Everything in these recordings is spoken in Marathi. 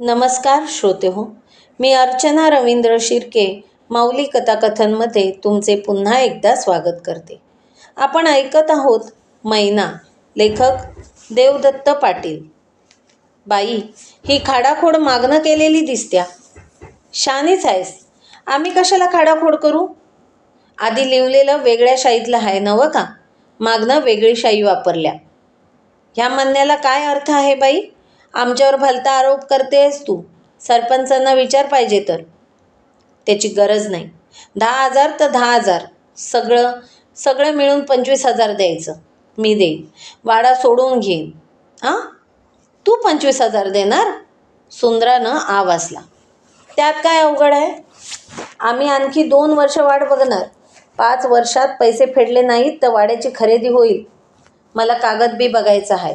नमस्कार श्रोते हो. मी अर्चना रवींद्र शिर्के माऊली कथाकथनमध्ये तुमचे पुन्हा एकदा स्वागत करते. आपण ऐकत आहोत मैना, लेखक देवदत्त पाटील. बाई, ही खाडाखोड मागणं केलेली दिसत्या. शानीच आहेस. आम्ही कशाला खाडाखोड करू? आधी लिवलेलं वेगळ्या शाईतलं आहे नवं का? मागणं वेगळी शाई वापरल्या. ह्या म्हणण्याला काय अर्थ आहे बाई? आमच्यावर भलता आरोप करतेस तू. सरपंचांना विचार पाहिजे तर. त्याची गरज नाही. 10,000 तर 10,000. सगळं सगळं मिळून 25,000 द्यायचं. मी देईन. वाडा सोडून घेईन. हां, तू 25,000 देणार? सुंदरानं आवाजला. त्यात काय अवघड आहे? आम्ही आणखी 2 वर्ष वाट बघणार. 5 वर्षात पैसे फेडले नाहीत तर वाड्याची खरेदी होईल. मला कागद बी बघायचा आहे.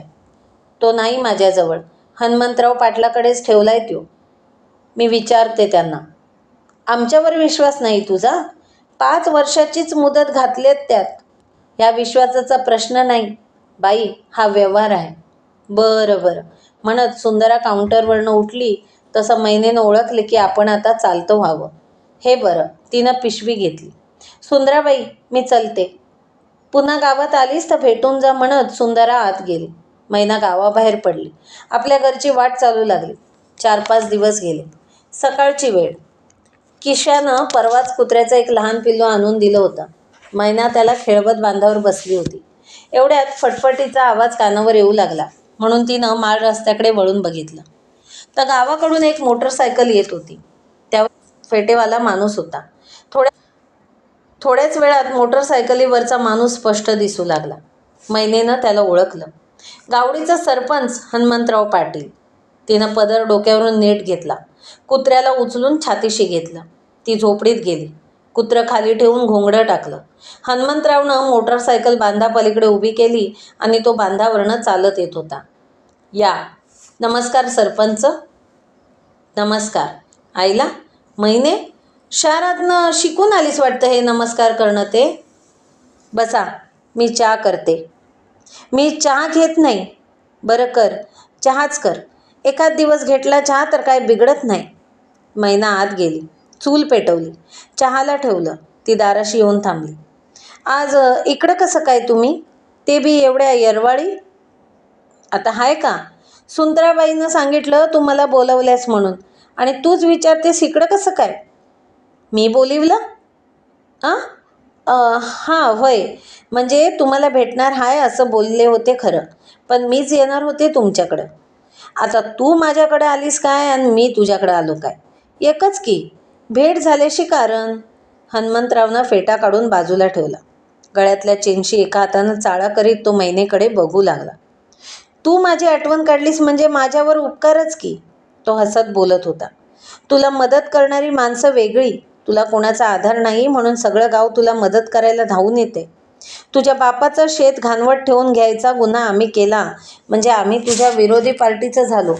तो नाही माझ्याजवळ. हनुमंतराव पाटलाकडेच ठेवलाय तो. मी विचारते त्यांना. आमच्यावर विश्वास नाही तुझा? 5 वर्षाचीच मुदत घातलेत त्यात. ह्या विश्वासाचा प्रश्न नाही बाई, हा व्यवहार आहे. बरं बरं म्हणत सुंदरा काउंटरवरनं उठली तसं मैनेनं ओळखले की आपण आता चालतं व्हावं. हे बरं, तिनं पिशवी घेतली. सुंदराबाई, मी चलते. पुन्हा गावात आलीस तर भेटून जा म्हणत सुंदरा आत गेली. मैना गावाबाहेर पडली. आपल्या घरची वाट चालू लागली. 4-5 दिवस गेले. सकाळची वेळ. किशानं परवाच कुत्र्याचं एक लहान पिल्लू आणून दिलं होतं. मैना त्याला खेळवत बांधावर बसली होती. एवढ्यात फटफटीचा आवाज कानावर येऊ लागला म्हणून तिनं माळ रस्त्याकडे वळून बघितलं तर गावाकडून एक मोटरसायकल येत होती. त्यावर फेटेवाला माणूस होता. थोड्याच वेळात मोटरसायकलीवरचा माणूस स्पष्ट दिसू लागला. मैनेनं त्याला ओळखलं. गावडीचा सरपंच हनुमंतराव पाटील. तिनं पदर डोक्यावरून नीट घेतला. कुत्र्याला उचलून छातीशी घेतलं. ती झोपडीत गेली. कुत्रं खाली ठेवून घोंगडं टाकलं. हनुमंतरावनं मोटरसायकल बांधापलीकडे उभी केली आणि तो बांधावरनं चालत येत होता. या. नमस्कार सरपंच. नमस्कार. आईला, मैने, शहरातनं शिकून आलीस वाटतं हे नमस्कार करणं ते. बसा, मी चहा करते. मी चहा घेत नाही. बरं कर, चहाच कर. एखाद दिवस घेतला चहा तर काय बिघडत नाही. मैना आत गेली. चूल पेटवली. चहाला ठेवलं. ती दाराशी येऊन थांबली. आज इकडं कसं काय तुम्ही? ते बी एवढ्या येरवाळी? आता हाय का? सुंदराबाईनं सांगितलं तू मला बोलवल्यास म्हणून. आणि तूच विचारतेस इकडं कसं काय? मी बोलिवलं? हां होय. म्हणजे तुम्हाला भेटणार हाय असं बोलले होते खरं. पण मीच येणार होते तुमच्याकडं. आता तू माझ्याकडे आलीस काय आणि मी तुझ्याकडे आलो काय? एकच की. भेट झाल्याशी कारण. हनुमंतरावनं फेटा काढून बाजूला ठेवला. गळ्यातल्या चेनशी एका हातानं चाळा करीत तो मैनेकडे बघू लागला. तू माझी आठवण काढलीस म्हणजे माझ्यावर उपकारच की. तो हसत बोलत होता. तुला मदत करणारी माणसं वेगळी. तुला कोणाचा आधार नाही म्हणून सगळं गाव तुला मदत करायला धावून येते. तुझ्या बापाचं शेत घाणवट ठेवून घ्यायचा गुन्हा आम्ही केला म्हणजे आम्ही तुझ्या विरोधी पार्टीचं झालो.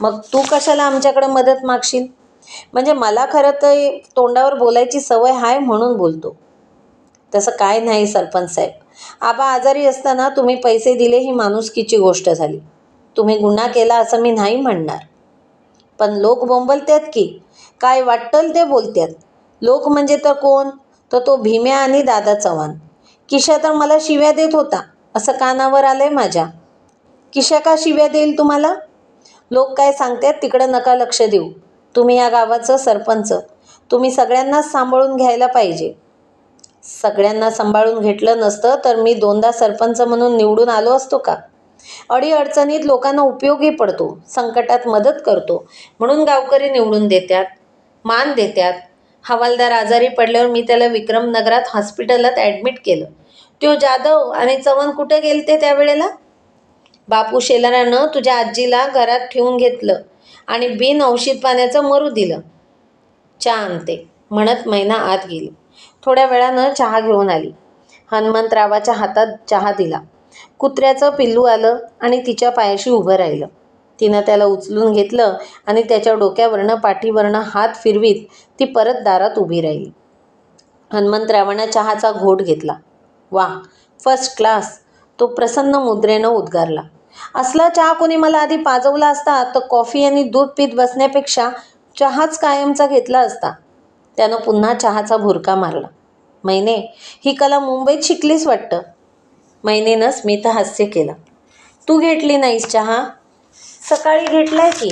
मग तू कशाला आमच्याकडे मदत मागशील? म्हणजे मला खरं तर तोंडावर बोलायची सवय आहे म्हणून बोलतो. तसं काय नाही सरपंच साहेब. आबा आजारी असताना तुम्ही पैसे दिले ही माणुसकीची गोष्ट झाली. तुम्ही गुन्हा केला असं मी नाही म्हणणार. पण लोक बोंबलतात की. काय वाट्टल ते बोलतात. लोक म्हणजे तर कोण? तर तो भीम्या आणि दादा चव्हाण. किशा तर मला शिव्या देत होता असं कानावर आलंय माझ्या. किशा का शिव्या देईल तुम्हाला? लोक काय सांगतात तिकडं नका लक्ष देऊ. तुम्ही या गावाचं सरपंच. तुम्ही सगळ्यांनाच सांभाळून घ्यायला पाहिजे. सगळ्यांना सांभाळून घेतलं नसतं तर मी 2दा सरपंच म्हणून निवडून आलो असतो का? अडीअडचणीत लोकांना उपयोगी पडतो. संकटात मदत करतो म्हणून गावकरी निवडून देतात, मान देतात. हवालदार आजारी पडल्यावर मी त्याला विक्रमनगरात हॉस्पिटलात ॲडमिट केलं. तो जाधव आणि चव्हाण कुठे गेलते त्यावेळेला? बापू शेलारानं तुझ्या आजीला घरात ठेवून घेतलं आणि बिन औषध पाण्याचं मरू दिलं. चहा आणते म्हणत मैना आत गेली. थोड्या वेळानं चहा घेऊन आली. हनुमंतरावाच्या हातात चहा दिला. कुत्र्याचं पिल्लू आलं आणि तिच्या पायाशी उभं राहिलं. तिनं त्याला उचलून घेतलं आणि त्याच्या डोक्यावरनं पाठीवरनं हात फिरवीत ती परत दारात उभी राहिली. हनुमंतरावानं चहाचा घोट घेतला. वा, फर्स्ट क्लास. तो प्रसन्न मुद्रेनं उद्गारला. असला चहा कोणी मला आधी पाजवला असता तर कॉफी आणि दूध पीत बसण्यापेक्षा चहाच कायमचा घेतला असता. त्यानं पुन्हा चहाचा भुरका मारला. मैने, ही कला मुंबईत शिकलीस वाटतं. मैनेनं स्मित हास्य केलं. तू घेतली नाहीस चहा? सकाळी घेतलाय की.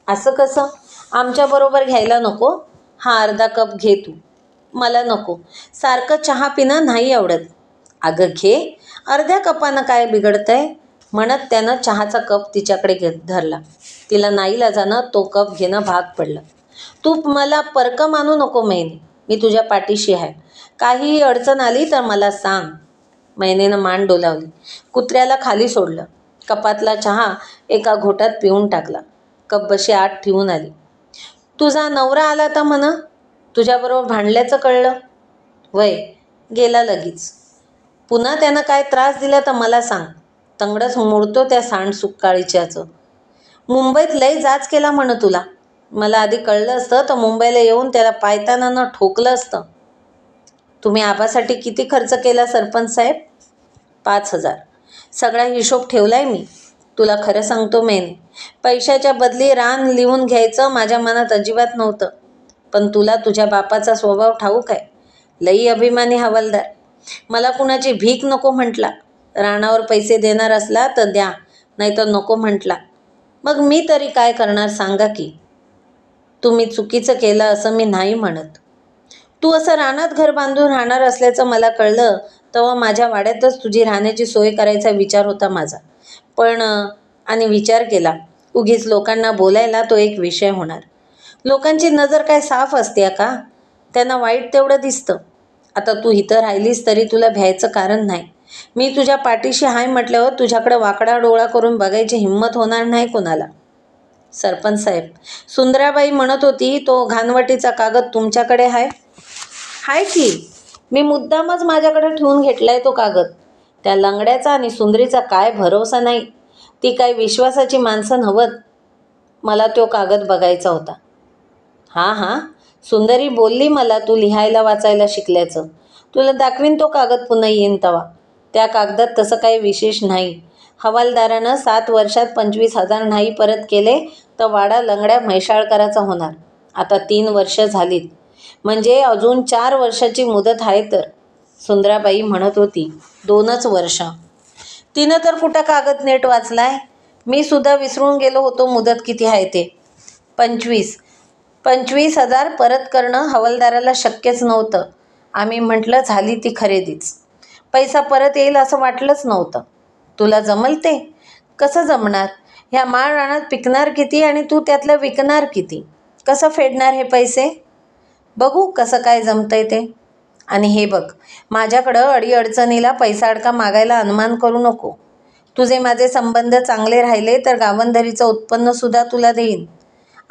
असं कसं? आमच्याबरोबर घ्यायला नको? हा अर्धा कप घे तू. मला नको. सारखं चहा पिणं नाही आवडत. अगं घे, अर्ध्या कपानं काय बिघडतंय, म्हणत त्यानं चहाचा कप तिच्याकडे धरला. तिला नाईलाजानं तो कप घेणं भाग पडलं. तू मला परकं मानू नको मैने, मी तुझ्या पाठीशी आहे. काहीही अडचण आली तर मला सांग. मैनेनं मान डोलावली. कुत्र्याला खाली सोडलं. कपातला चहा एका घोटात पिऊन टाकला. कपबशी आत ठेवून आली. तुझा नवरा आला तर म्हणा, तुझ्याबरोबर भांडल्याचं कळलं. वय, गेला लगेच. पुन्हा त्यानं काय त्रास दिला तर मला सांग. तंगडच मोडतो त्या सांडसुक्काळीच्याचं. मुंबईत लय जाच केला म्हणं तुला. मला आधी कळलं असतं तर मुंबईला येऊन त्याला पायतानानं ठोकलं असतं. तुम्ही आबासाठी किती खर्च केला सरपंच साहेब? 5,000. सगळा हिशोब ठेवलाय मी. तुला खरं सांगतो मैने, पैशाच्या बदली रान लिहून घ्यायचं माझ्या मनात अजिबात नव्हतं. पण तुला तुझ्या बापाचा स्वभाव ठाऊक आहे. लई अभिमानी हवालदार. मला कुणाची भीक नको म्हटला. रानावर पैसे देणार असला तर द्या, नाहीतर नको म्हटला. मग मी तरी काय करणार सांगा की. तुम्ही चुकीचं केलं असं मी नाही म्हणत. तू असं रानात घर बांधून राहणार असल्याचं मला कळलं तेव्हा माझ्या वाड्यातच तुझी राहण्याची सोय करायचा विचार होता माझा. पण आणि विचार केला, उगीच लोकांना बोलायला तो एक विषय होणार. लोकांची नजर काय साफ असते का? त्यांना वाईट तेवढं दिसतं. आता तू इथं राहिलीस तरी तुला भ्यायचं कारण नाही. मी तुझ्या पाठीशी हाय म्हटल्यावर तुझ्याकडे वाकडा डोळा करून बघायची हिंमत होणार नाही कोणाला. सरपंच साहेब, सुंदराबाई म्हणत होती तो घाणवटीचा कागद तुमच्याकडे आहे. हाय की. मी मुद्दामच माझ्याकडे ठेवून घेतलाय तो कागद. त्या लंगड्याचा आणि सुंदरीचा काय भरोसा नाही. ती काय विश्वासाची माणसं नव्हत. मला तो कागद बघायचा होता. हां हां, सुंदरी बोलली मला तू लिहायला वाचायला शिकल्याचं. तुला दाखवीन तो कागद पुन्हा येईन तवा. त्या कागदात तसं काही विशेष नाही. हवालदारानं 7 वर्षात 25,000 नाही परत केले तर वाडा लंगड्या म्हैसाळकराचा होणार. आता 3 वर्ष झालीत, म्हणजे अजून 4 वर्षाची मुदत आहे तर. सुंदराबाई म्हणत होती 2च वर्ष. तिनं तर कुठं कागद नीट वाचलाय. मी सुद्धा विसरून गेलो होतो मुदत किती आहे ते. 25,000 परत करणं हवालदाराला शक्यच नव्हतं. आम्ही म्हटलं झाली ती खरेदीच. पैसा परत येईल असं वाटलंच नव्हतं. तुला जमल ते? कसं जमणार? ह्या माळ रानात पिकणार किती आणि तू त्यातलं विकणार किती? कसं फेडणार हे पैसे? बघू कसं काय जमतंय ते. आणि हे बघ, माझ्याकडं अडीअडचणीला पैसा अडका मागायला अनुमान करू नको. तुझे माझे संबंध चांगले राहिले तर गावंढरीचं उत्पन्नसुद्धा तुला देईन.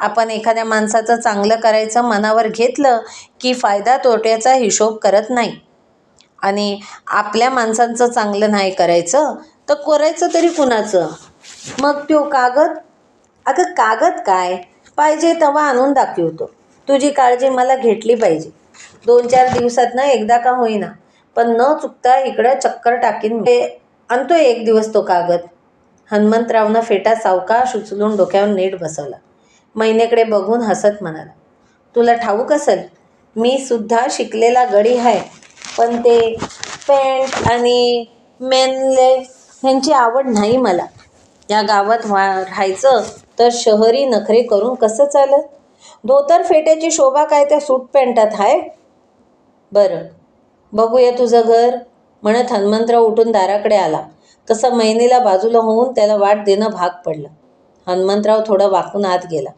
आपण एखाद्या माणसाचं चांगलं करायचं मनावर घेतलं की फायदा तोट्याचा हिशोब करत नाही. आणि आपल्या माणसांचं चांगलं नाही करायचं तर करायचं तरी कुणाचं? मग तो कागद? अगं कागद काय, पाहिजे तेव्हा आणून दाखवतो. तुझी काळजी मला घेतली पाहिजे. 2-4 दिवसातनं एकदा का होईना, पण न चुकता इकडं चक्कर टाकीन. आणतोय एक दिवस तो कागद. हनुमंतरावनं फेटा सावकाश उचलून डोक्यावर नीट बसवला. मैनेकडे बघून हसत म्हणाला, तुला ठाऊक असेल, मी सुद्धा शिकलेला गडी आहे. पण ते पॅन्ट आणि मेनले ह्यांची आवड नाही मला. या गावात राहायचं तर शहरी नखरे करून कसं चालत? धोतर फेट्याची शोभा काय त्या सूट पॅन्टात आहे? बरं, बघूया तुझं घर, म्हणत हनुमंतराव उठून दाराकडे आला. तसं मैनेला बाजूला होऊन त्याला वाट देणं भाग पडलं. हनुमंतराव थोडं वाकून आत गेला.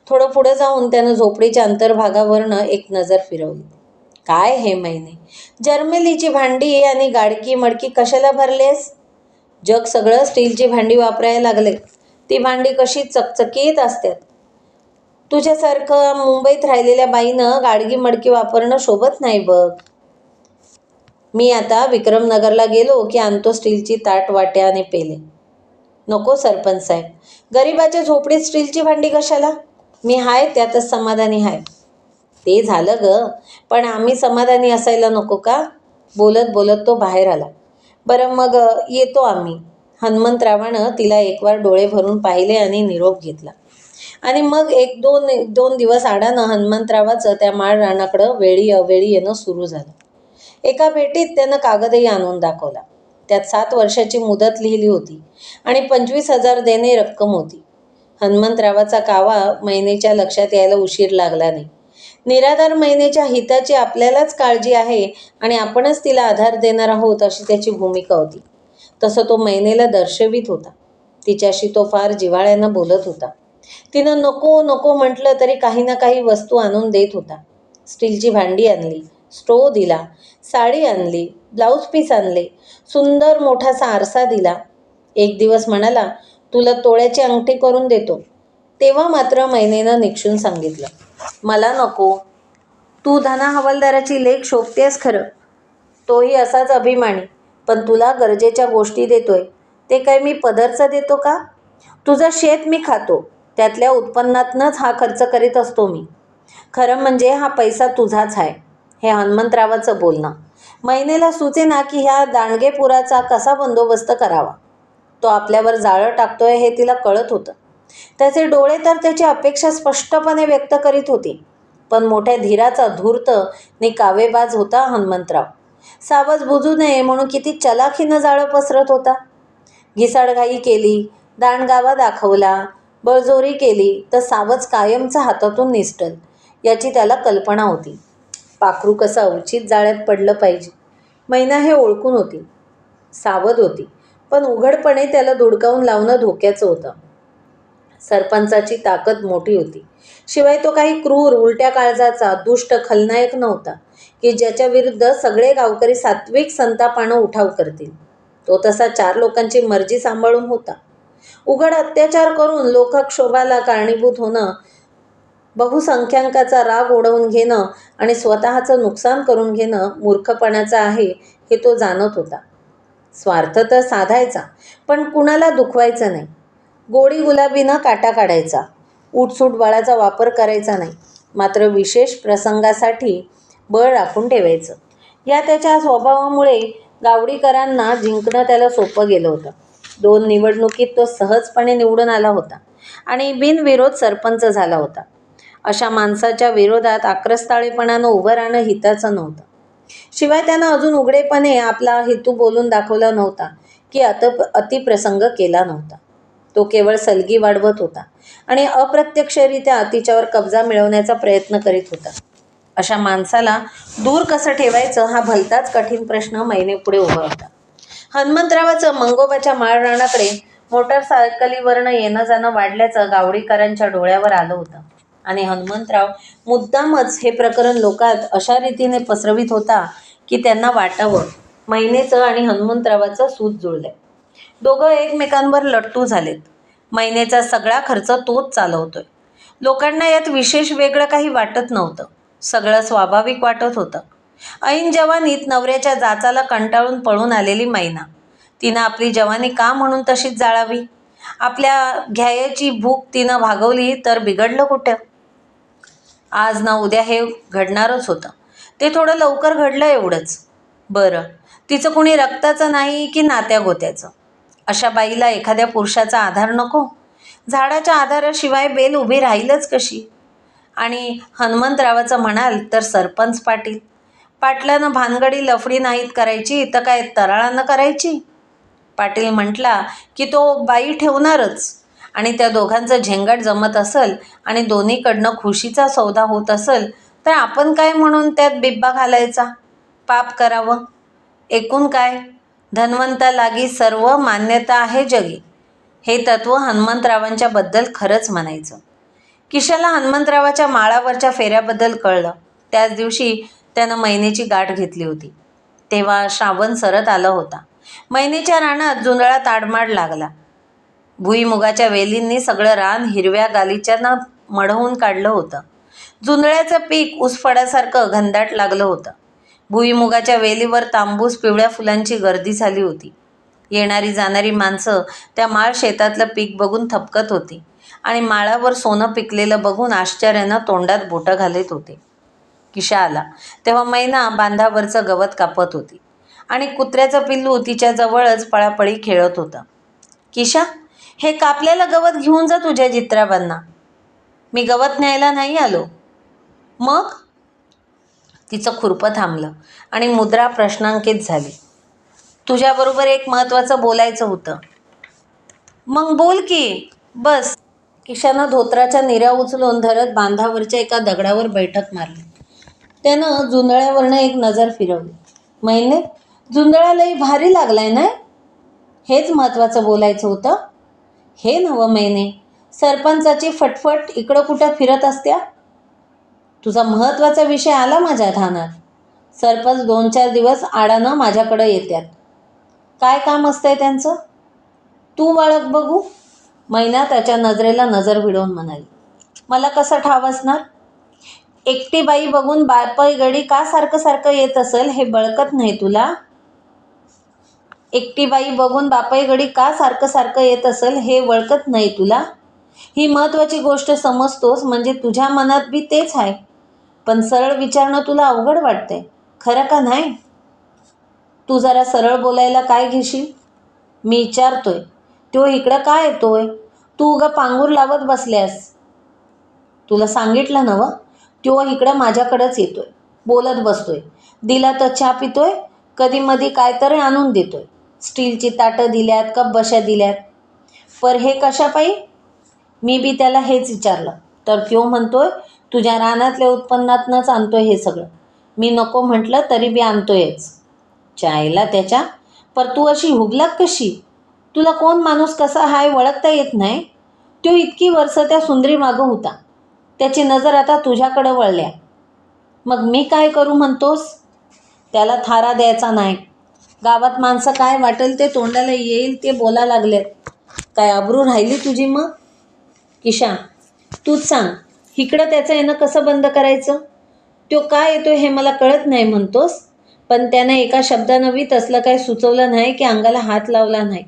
थोडं पुढे जाऊन त्यानं झोपडीच्या अंतर्भागावरनं एक नजर फिरवली. काय हे मैने, जर्मेलीची भांडी आणि गाडकी मडकी कशाला भरलेस? जग सगळं स्टीलची भांडी वापरायला लागले. ती भांडी कशी चकचकीत असतात. तुझ्यासारखं मुंबईत राहिलेल्या बाईनं गाडगी मडकी वापरणं शोभत नाही बघ. मी आता विक्रमनगरला गेलो की आणतो स्टीलची ताट वाट्या आणि पेले. नको सरपंच साहेब, गरिबाच्या झोपडीत स्टीलची भांडी कशाला? मी हाय त्यातच समाधानी हाय. ते झालं ग, पण आम्ही समाधानी असायला नको का? बोलत बोलत तो बाहेर आला. बरं मग येतो आम्ही. हनुमंतरावानं तिला एकवार डोळे भरून पाहिले आणि निरोप घेतला. आणि मग एक दोन दिवस आडानं हनुमंतरावाचं त्या माळ रानाकडं वेळी अवेळी येणं सुरू झालं. एका भेटीत त्यानं कागदही आणून दाखवला. त्यात 7 वर्षाची मुदत लिहिली होती आणि 25,000 देणे रक्कम होती. हनुमंतरावाचा कावा मैनेच्या लक्षात यायला उशीर लागला नाही. निराधार मैनेच्या हिताची आपल्यालाच काळजी आहे आणि आपणच तिला आधार देणार आहोत अशी त्याची भूमिका होती. तसं तो मैनेला दर्शवित होता. तिच्याशी तो फार जिव्हाळ्यानं बोलत होता. तिनं नको नको म्हटलं तरी काही ना काही वस्तू आणून देत होता. स्टीलची भांडी आणली, स्टोव्ह दिला, साडी आणली, ब्लाऊज पीस आणले, सुंदर मोठासा आरसा दिला. एक दिवस म्हणाला, तुला तोळ्याची अंगठी करून देतो. तेव्हा मात्र मैनेनं निक्षून सांगितलं, मला नको. तू धना हवालदाराची लेक शोभतेस खरं, तोही असाच अभिमानी, पण तुला गरजेच्या गोष्टी देतोय ते काय मी पदरचा देतो का? तुझं शेत मी खातो, त्यातल्या उत्पन्नातनंच हा खर्च करीत असतो मी. खरं म्हणजे हा पैसा तुझाच आहे. हे हनुमंतरावाचं बोलणं. मैनेला सुचेना की ह्या दांडगेपुराचा कसा बंदोबस्त करावा. तो आपल्यावर जाळं टाकतोय हे तिला कळत होतं. त्याचे डोळे तर त्याची अपेक्षा स्पष्टपणे व्यक्त करीत होते. पण मोठ्या धीराचा धूर्त नि कावेबाज होता हनुमंतराव. सावज बुजू नये म्हणून किती चलाखीनं जाळं पसरत होता. घिसाडघाई केली, दांडगावा दाखवला, बळजोरी केली तर सावज कायमचा हातातून निसटल याची त्याला कल्पना होती. पाखरू कसं अवचित जाळ्यात पडलं पाहिजे. मैना हे ओळखून होती, सावध होती, पण उघडपणे त्याला धुडकावून लावणं धोक्याचं होतं. सरपंचाची ताकद मोठी होती. शिवाय तो काही क्रूर, उलट्या काळजाचा, दुष्ट खलनायक नव्हता की ज्याच्या विरुद्ध सगळे गावकरी सात्विक संतापानं उठाव करतील. तो तसा 4 लोकांची मर्जी सांभाळून होता. उघड अत्याचार करून लोकक्षोभाला कारणीभूत होणं, बहुसंख्याकांचा राग ओढवून घेणं आणि स्वतःचं नुकसान करून घेणं मूर्खपणाचं आहे हे तो जाणत होता. स्वार्थ तर साधायचा, पण कुणाला दुखवायचं नाही. गोडी गुलाबीनं काटा काढायचा, उठसूट बळाचा वापर करायचा नाही. मात्र विशेष प्रसंगासाठी बळ राखून ठेवायचं. या त्याच्या स्वभावामुळे गावडीकरांना जिंकणं त्याला सोपं गेलं होतं. 2 निवडणुकीत तो सहजपणे निवडून आला होता आणि बिनविरोध सरपंच झाला होता. अशा माणसाच्या विरोधात आक्रस्ताळेपणानं उभं राहणं हिताचं नव्हतं. शिवाय त्यानं अजून उघडेपणे आपला हेतू बोलून दाखवला नव्हता की अतिप्रसंग केला नव्हता. तो केवळ सलगी वाढवत होता आणि अप्रत्यक्षरित्या तिच्यावर कब्जा मिळवण्याचा प्रयत्न करीत होता. अशा माणसाला दूर कसं ठेवायचं हा भलताच कठीण प्रश्न मैनेपुढे उभा होता. हनुमंतरावाचं मंगोबाच्या माळ रानाकडे मोटारसायकलीवरनं येणं जाणं वाढल्याचं गावडीकरांच्या डोळ्यावर आलं होतं आणि हनुमंतराव मुद्दामच हे प्रकरण लोकात अशा रीतीने पसरवित होता की त्यांना वाटावं मैनेचं आणि हनुमंतरावाचं सूत जुळलंय. दोघं एकमेकांवर लट्टू झालेत. मैनेचा सगळा खर्च तोच चालवतोय. लोकांना यात विशेष वेगळं काही वाटत नव्हतं. सगळं स्वाभाविक वाटत होतं. ऐन जवानीत नवऱ्याच्या जाचाला कंटाळून पळून आलेली मैना, तिनं आपली जवानी का म्हणून तशीच जाळावी? आपल्या घ्यायची भूक तिनं भागवली तर बिघडलं कुठं? आज ना उद्या हे घडणारच होतं. ते थोडं लवकर घडलं एवढंच. बरं, तिचं कुणी रक्ताचं नाही की नात्या गोत्याचं? अशा बाईला एखाद्या पुरुषाचा आधार नको? झाडाच्या आधाराशिवाय बेल उभी राहीलच कशी? आणि हनुमंतरावाचं म्हणाल तर सरपंच पाटलानं भानगडी लफडी नाहीत करायची तर काय तराळानं करायची? पाटील म्हटला की तो बाई ठेवणारच आणि त्या दोघांचं झेंगाट जमत असेल आणि दोन्हीकडनं खुशीचा सौदा होत असेल तर आपण काय म्हणून त्यात बिब्बा घालायचा? पाप करावं. एकूण काय, धन्वंतालागी सर्व मान्यता आहे जगी. हे तत्त्व हनुमंतरावांच्या बद्दल खरंच म्हणायचं. किशाला हनुमंतरावाच्या माळावरच्या फेऱ्याबद्दल कळलं. त्याच दिवशी त्यानं मैनेची गाठ घेतली होती. तेव्हा श्रावण सरत आला होता. मैनेच्या रानात जुंधळा ताडमाड लागला. भुईमुगाच्या वेलींनी सगळं रान हिरव्या गालिच्यानं मढवून काढलं होतं. जुंधळ्याचं पीक ऊसफडासारखं घनदाट लागलं होतं. भुईमुगाच्या वेलीवर तांबूस पिवळ्या फुलांची गर्दी झाली होती. येणारी जाणारी माणसं त्या माळ शेतातलं पीक बघून थपकत होती आणि माळावर सोनं पिकलेलं बघून आश्चर्यानं तोंडात बोटं घालत होते. किशा आला तेव्हा मैना बांधावरचं गवत कापत होती आणि कुत्र्याचं पिल्लू तिच्याजवळच पळापळी खेळत होतं. किशा, हे कापलेलं गवत घेऊन जा तुझ्या चित्राबांना. मी गवत न्यायला नाही आलो. मग? तिचं खुरपं थांबलं आणि मुद्रा प्रश्नांकित झाली. तुझ्याबरोबर एक महत्त्वाचं बोलायचं होतं. मग बोल की. बस. किशानं धोत्राच्या निऱ्या उचलून धरत बांधावरच्या एका दगडावर बैठक मारली. त्यानं जुंधळ्यावरनं एक नजर फिरवली. महिने, जुंधळा लई भारी लागलाय ना? हेच महत्त्वाचं बोलायचं होतं. हे नवं महिने, सरपंचाची फटफट इकडं कुठं फिरत असत्या. तुझा महत्त्वाचा विषय आला माझ्या ध्यानात. सरपंच 2-4 दिवस आडानं माझ्याकडं येतात. काय काम असतंय त्यांचं? तू बाळग बघू. मैना त्याच्या नजरेला नजर भिडवून म्हणाली. मला कसं ठाव असणार? एकटी बाई बघून बापाई गडी का सारखं सारखं येत असेल हे बळकत नाही तुला? एकटी बाई बघून बापाई गडी का सारखं सारखं येत असेल हे वळखत नाही तुला? ही महत्त्वाची गोष्ट समजतोस म्हणजे तुझ्या मनात बी तेच आहे. पण सरळ विचारणं तुला अवघड वाटतंय. खरं का नाही? तू जरा सरळ बोलायला काय घेशील? मी विचारतोय. तो इकडं का येतोय? तू उगा पांघूर लावत बसल्यास. तुला सांगितलं नवं? तो इकडं माझ्याकडंच येतोय. बोलत बसतोय. दिला तर चहा पितोय. कधी मधी काय तरी आणून देतोय. स्टीलची ताटं दिल्यात, कप बशा दिल्यात. पर हे कशापायी? मी बी त्याला हेच विचारलं. तर तो म्हणतोय तुझ्या रानातल्या उत्पन्नातनंच आणतोय हे सगळं. मी नको म्हटलं तरी बी आणतोयच. चायला त्याच्या. पर तू अशी हुबलाक कशी? तुला कोण माणूस कसा हाय ओळखता येत नाही? तो इतकी वर्ष त्या सुंदरी मागं होता. त्याची नजर आता तुझ्याकडं वळल्या. मग मी काय करू म्हणतोस? त्याला थारा द्यायचा नाही. गावात माणसं काय वाटेल ते तोंडाला येईल ते बोला लागलेत. काय अब्रू राहिली तुझी मग? किशा, तूच सांग. इकडं त्याचं येणं कसं बंद करायचं? तो काय येतोय हे मला कळत नाही म्हणतोस. पण त्यानं एका शब्दानं बी तसलं काही सुचवलं नाही की अंगाला हात लावला नाही.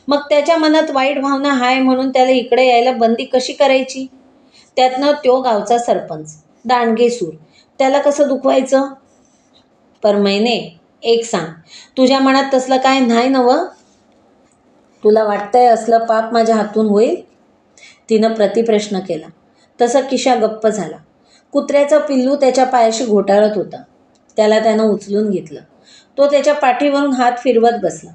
मग त्याच्या मनात वाईट भावना हाय म्हणून त्याला इकडे यायला बंदी कशी करायची? त्यातनं तो गावचा सरपंच, दांडगेसूर, त्याला कसं दुखवायचं? पर महिने, एक सांग, तुझ्या मनात तसलं काय नाही नवं? तुला वाटतंय असलं पाप माझ्या हातून होईल? तिनं प्रतिप्रश्न केला. तसं किशा गप्प झाला. कुत्र्याचं पिल्लू त्याच्या पायाशी घोटाळत होता. त्याला त्यानं उचलून घेतलं. तो त्याच्या पाठीवरून हात फिरवत बसला.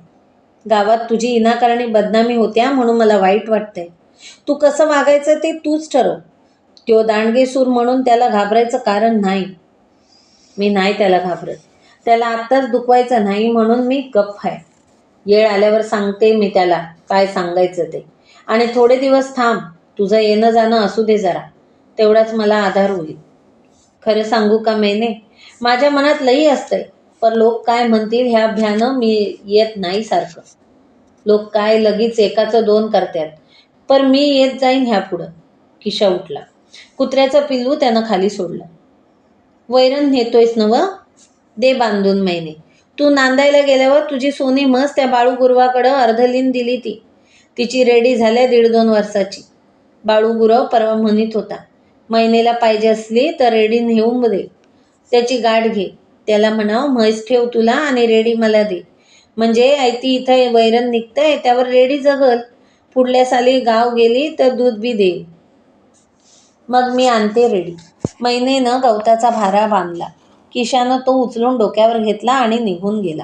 गावात तुझी इनाकारणी बदनामी होत्या म्हणून मला वाईट वाटतंय. तू कसं वागायचं ते तूच ठरव. तो दांडगेसूर म्हणून त्याला घाबरायचं कारण नाही. मी नाही त्याला घाबरत. त्याला आत्ताच दुखवायचं नाही म्हणून मी गप्प आहे. येळ आल्यावर सांगते मी त्याला काय सांगायचं ते. आणि थोडे दिवस थांब. तुझं येणं जाणं असू दे जरा. तेवढाच मला आधार होईल. खरं सांगू का मैने, माझ्या मनात लई असतंय. पण लोक काय म्हणतील ह्या भ्यानं मी येत नाही सारखं. लोक काय लगेच एकाचं 2 करतात. पर मी येत जाईन ह्यापुढं. किशा उठला. कुत्र्याचं पिल्लू त्यानं खाली सोडलं. वैरण नेतोयस नवं? दे बांधून महिने. तू नांदायला गेल्यावर तुझी सोनी म्हस त्या बाळू गुरवाकडं अर्धलीन दिली ती. तिची रेडी झाल्या 1.5-2 वर्षाची. बाळू गुरव परवा म्हणत होता, महिनेला पाहिजे असली तर रेडी नेऊन दे. त्याची गाठ घे. त्याला म्हणाव म्हैस ठेव तुला आणि रेडी मला दे. म्हणजे ऐती इथं वैरण निघतंय त्यावर रेडी जगल. पुढल्या साली गाव गेली तर दूध बी देईल. मग मी आणते रेडी. महिनेनं गवताचा भारा बांधला. किशानं तो उचलून डोक्यावर घेतला आणि निघून गेला.